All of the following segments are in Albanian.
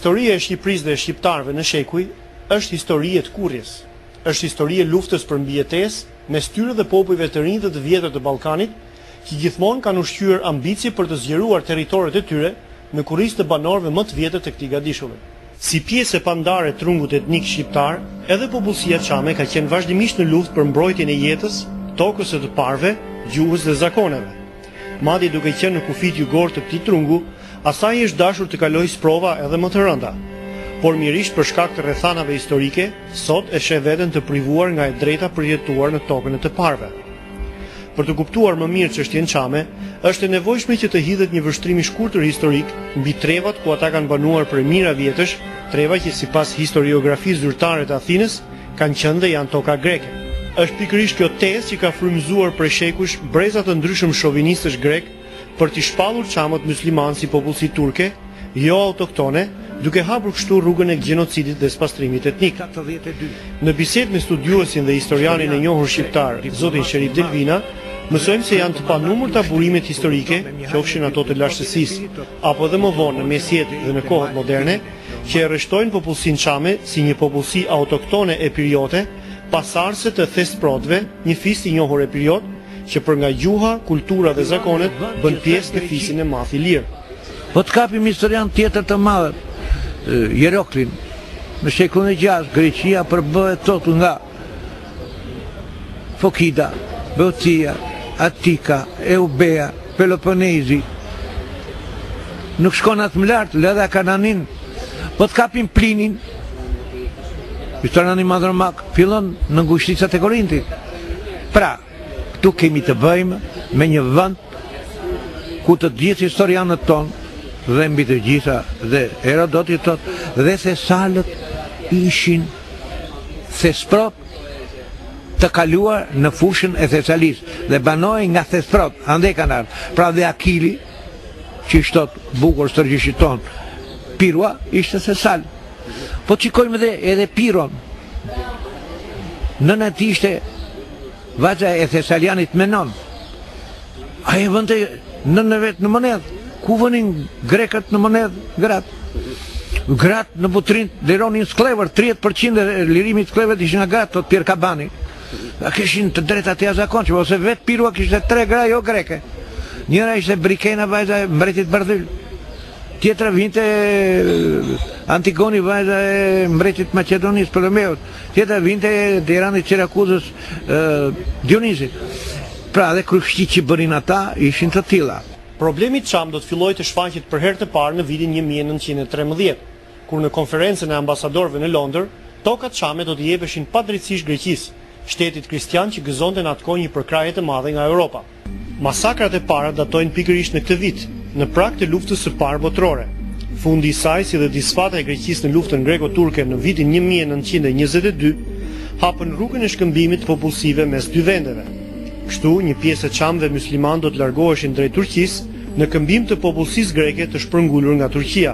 Historia e Shqipërisë dhe e shqiptarëve në shekuj është histori e tkurrjes. Është histori e luftës për mbijetesë mes tyre dhe popujve të rinj dhe të vjetër të Ballkanit, që gjithmonë kanë ushqyer ambicie për të zgjeruar territoret e tyre në kurrizë të banorëve më të vjetër të këtij gadishulli. Si pjesë e pandare e trungut etnik shqiptar, edhe popullsia çame ka qenë vazhdimisht në luftë për mbrojtjen e jetës, tokës së të parëve, gjuhës dhe zakoneve. Madje duke qenë në kufit jugor të këtij trungu, asaj është dashur të kalojë sprova edhe më të rënda. Por mirisht për shkak të rrethanave historike, sot e sheh veten të privuar nga e drejta për jetuar në tokën e të parëve. Për të kuptuar më mirë çështjen çame, është e nevojshme që të hidhet një vështrim i shkurtër historik mbi trevat ku ata kanë banuar për mijëra vjetësh, treva që sipas historiografisë zyrtare të Athinës kanë qenë dhe janë toka greke. Është pikërisht kjo tezë që ka frymëzuar prej shekujsh breza të ndryshëm shovinistësh grek për t'i shpallur çamët muslimanë si popullsi turke, jo autoktone, duke hapur kështu rrugën e gjenocidit dhe spastrimit etnik. Në bisedë me studiuesin dhe historianin e njohur shqiptar, zotin Sherif Delvina, mësojmë se janë të panumërta burimet historike, qofshin ato të lashësisë, apo dhe më vonë në mesjet dhe në kohët moderne, që e rreshtojnë popullsinë çame si një popullsi autoktone e piriote, pasardhëse të thesprotëve, një fis i njohur e periot, që për nga gjuha, kultura dhe zakonet bën pjesë në fisin e madh i lirë. Po të kapim historian tjetër të madh, Heroklin, në shekullin e 6, Greqia përbëhet tot nga Fokida, Beocia, Attika, Eubea, Peloponezi. Nuk shkon atë më lart, Leda Kananin. Po të kapim Plinin, historiani madhërmak, fillon në ngushticat e Korintit. Pra, këtu kemi të bëjmë me një vend ku të gjithë historianët tonë dhe mbi të gjitha dhe Herodoti thotë dhe thesalët ishin thesprot të kaluar në fushën e Thesalisë dhe banoi nga thesprot, ande kanë ardhur. Pra dhe Akili, që shtot bukur stërgjishit ton, Pirua ishte Thesal. Po shikojmë edhe Piron. Nëna e tij ishte vajza e Thesalianit Menon. Ai vënte nënën e vet në monedhë. Ku vënin grekët në monedhë? Gratë në butrin lironin sklever, 30% e lirimit sklevet ishin nga gratë, thot Pier Kabani. Kishin të drejtat e jashtëzakonshme, ose vetë Pirua kishte 3 gra jo greke. Njëra ishte Brikena, vajza e mbretit Bardhyl. Tjetra vinte Antigoni, vajza e mbretit Maqedonisë, Ptolemeut. Tjetra vinte Tirani Sirakuzës, Dionisi. Pra dhe kryshtit që bërin ata ishin të tilla. Problemi çam do të fillojë të shfaqet për herë të parë në vitin 1913, kur në konferencën e ambasadorëve në Londër, tokat çame do të jepeshin padrejtisht Greqisë, shtetit kristian që gëzonte në atë kohë një përkrahje të madhe nga Europa. Masakrat e para datojnë pikërisht në këtë vit, në prag të luftës së parë botërore. Fundi i saj, si dhe disfata e Greqisë në luftën greko-turke në vitin 1922, hapën rrugën e shkëmbimit të popullsive mes dy vendeve. Kështu, një pjesë e çamëve musliman do të largoheshin drejt Turqisë në këmbim të popullsisë greke të shpërngulur nga Turqia.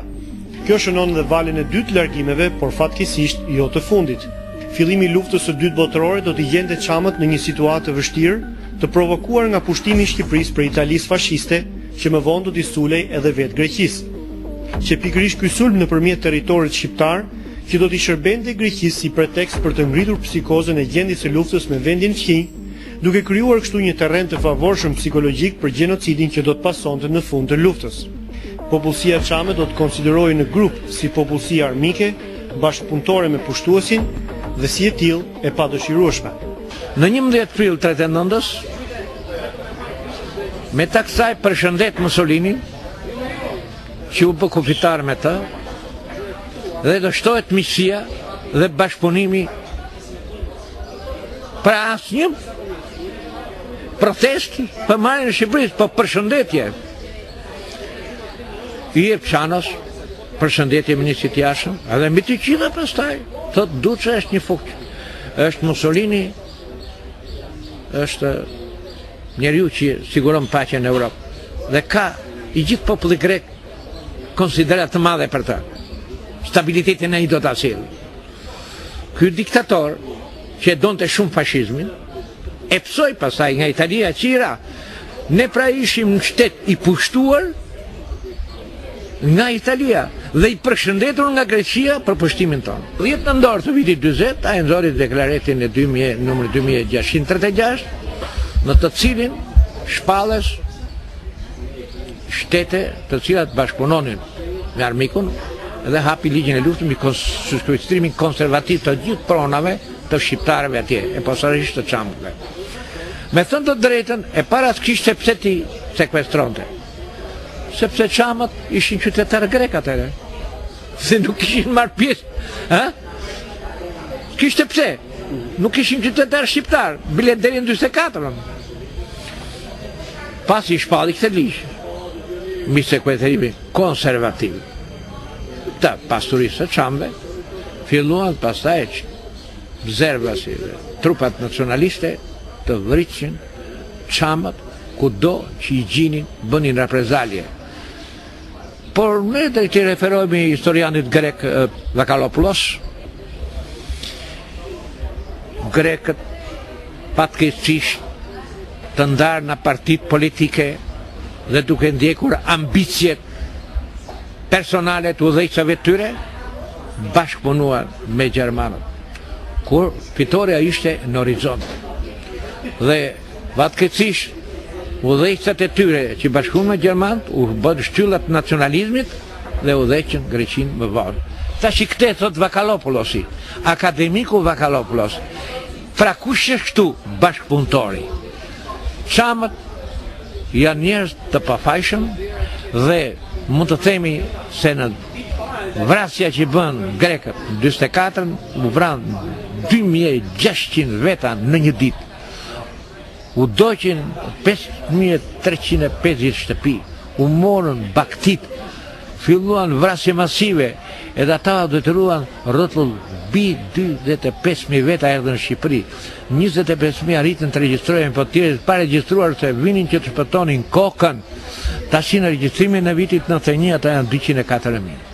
Kjo shënon dhe valën e dytë të largimeve, por fatkeqësisht jo të fundit. Fillimi i luftës së dytë botërore do t'i gjente çamët në një situatë të vështirë, të provokuar nga pushtimi i Shqipërisë për Italisë fashiste, që më vonë do t'i sulej edhe vetë Greqisë. Që pikërisht ky sulm nëpërmjet territorit shqiptar, që do t'i shërbente Greqisë si pretekst për të ngritur psikozën e gjendjes së luftës me vendin fqinj, duke krijuar kështu një terren të favorshëm psikologjik për gjenocidin që do të pasonte në fund të luftës. Popullsia çame do të konsiderohej në grup si popullsi armike, bashkëpunëtore me pushtuesin dhe si e tillë e padëshirueshme. Në 11 prill 39-s, me taksaj përshëndet Mussolini, që u bë kufitar me të, dhe do shtohet miqësia dhe bashkëpunimi pra asnjë protest për marrjen e Shqipërisë, për përshëndetje. I jep Çanos përshëndetje ministrit jashtëm, edhe mbi të gjitha pastaj, thot Duçi është një fuqi. Është Mussolini, është njeriu që siguron paqen në Europë. Dhe ka i gjithë populli grek konsiderat të madhe për ta. Stabilitetin ai do ta sjellë. Ky diktator që e donte shumë fashizmin, e psoi pasaj nga Italia qira, ne pra ishim në shtet i pushtuar nga Italia dhe i përshëndetur nga Greqia për pushtimin tonë. 10 nëntor të vitit 40 ai nxori deklaratin e numër 2636, në të cilin shpallës shtete të cilat bashkëpunonin me armikun dhe hapi ligjin e luftës mbi sushkrimin konservativ të gjithë pronave të shqiptarëve atje, e posaçërisht të çamëve. Me thënë të drejtën, e para s'kishte pse ti sekuestronte. Sepse çamët ishin qytetarë grek atëherë. Se nuk kishin marrë pjesë, Kishte pse? Nuk ishin qytetarë shqiptar, bilet deri në 44. Pasi i shpalli këtë ligj mbi sekuestrimin konservativ të pasturisë së çamëve, filluan pastaj zervasi dhe trupat nacionaliste të vriqin çamët kudo që i gjinin, bënin reprezalje. Por ne dhe të referojmë i historianit grek Vakalopoulos, grekët fatkeqësisht të ndarë në partit politike dhe duke ndjekur ambicjet personale të udhëheqësave të tyre, bashkëpunuar me gjermanët, kur fitoria ishte në horizont. Dhe fatkeqësisht udhëheqësat e tyre që bashkëpunuan me gjermanët u bën shtyllat nacionalizmit dhe udhëheqën Greqinë më vonë. Tash i këtë thot Vakalopoulosi, akademiku Vakalopoulos, pra kush është këtu bashkëpunëtori? Çamët janë njerëz të pafajshëm dhe mund të themi se në vrasja që bën grekët në 44 u vran 2600 veta në një ditë. U doqin 5350 shtëpi, u morën baktit, filluan vrasje masive, edhe ata detyruan rrotull mbi 25.000 veta erdhën në Shqipëri. 25.000 arritën të regjistrojnë, po tjerë pa regjistruar se vinin që të shpëtonin kokën. Tash në regjistrimin në vitit 91 ata janë 204.000.